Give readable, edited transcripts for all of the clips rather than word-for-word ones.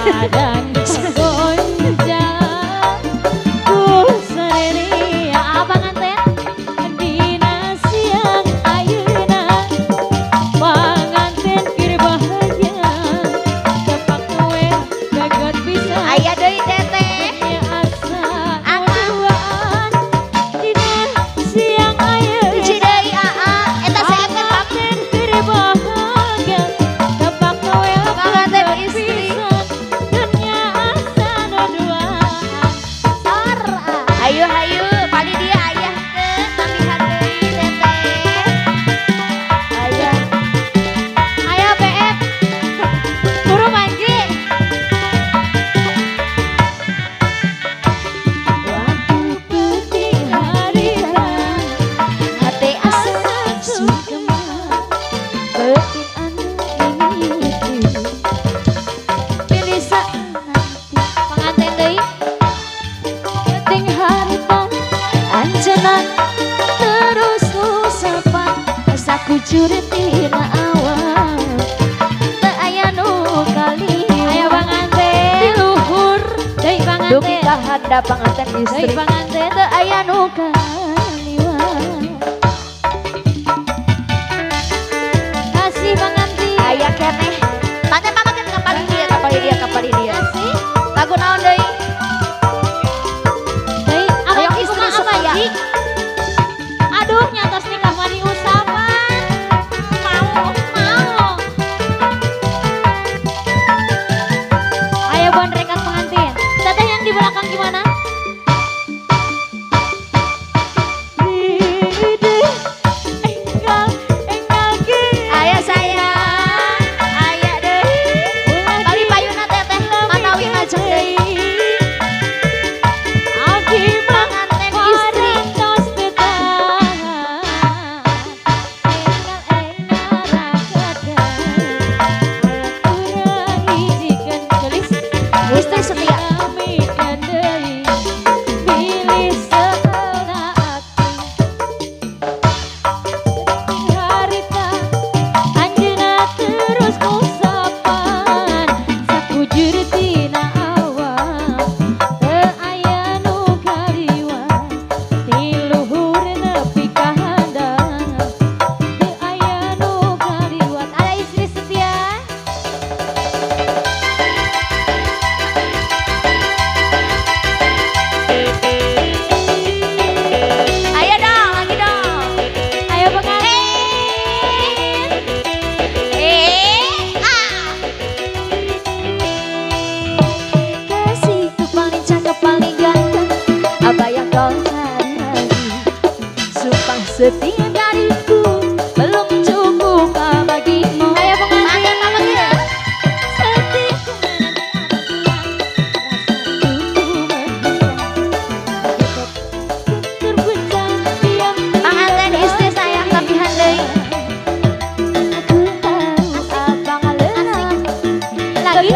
Kadang gonjang ku sendiri abang anten dina siang ayeuna panganten keur bahagia tepak kowe gagot bisa Aya deui teteh. asa duaan dina siang ayeuna Hiji deui aa eta seepet panganten keur bahagia tepak kowe Panganten istri. dunia asa duaan sor. Hayu hayu pali dia ayah teh tambihan deui teteh. Ayah. ayo BF buru manji waktu putih hari Hati asa sukema betin anu mimiti pilih saat panganten deui. penting harita anjana terus nusapan saku tina awal teu aya nu kali aya panganten di luhur deui Dugi panganten ka handap panganten deui istri. panganten teu aya nu kaliwat kasih panganten Aya keneh. Tanya panganten kapali dia, kapali dia, kapali dia. kasih Lagu naon deui? deui Ayo abang istri kumaha supaya. Manji? Aduh nyatos nikah mah diusapan mau ayo bon rekat pengantin teteh yang di belakang gimana Aya sayang, aya deui. Bali payuna teteh manawi ngajeng deui. Panganten istri. Istri setia. Ada istri setia. Ayo dong, lagi dong. Ayo pengantin. Ah. Kasihku paling cakep paling ganteng apa yang kau cari lagi sumpah setia dariku belum cukup bagimu ayo Panganten mama dia. Panganten istri sayang tambihan deui. Lagi.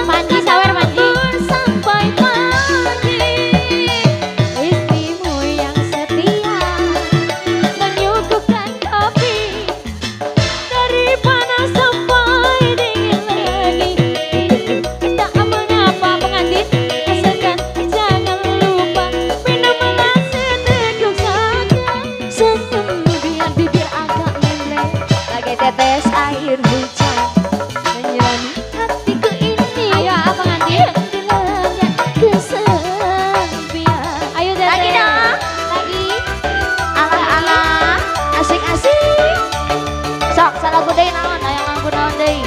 Manji sawer manji Sampai pagi. istrimu yang setia menyuguhkan kopi dari panas sampai dingin lagi tak mengapa pengantin asalkan jangan lupa minum gelas seteguk saja senyum biar bibir agak meleleh Bagai tetes air hujan. menyelami hatiku ini ayo pengantin dilanda kesepian ayo Teteh Lagi dong. lagi Alah-alah. Asik-asik. Sok salagu deui naon? Aya lagu naon deui?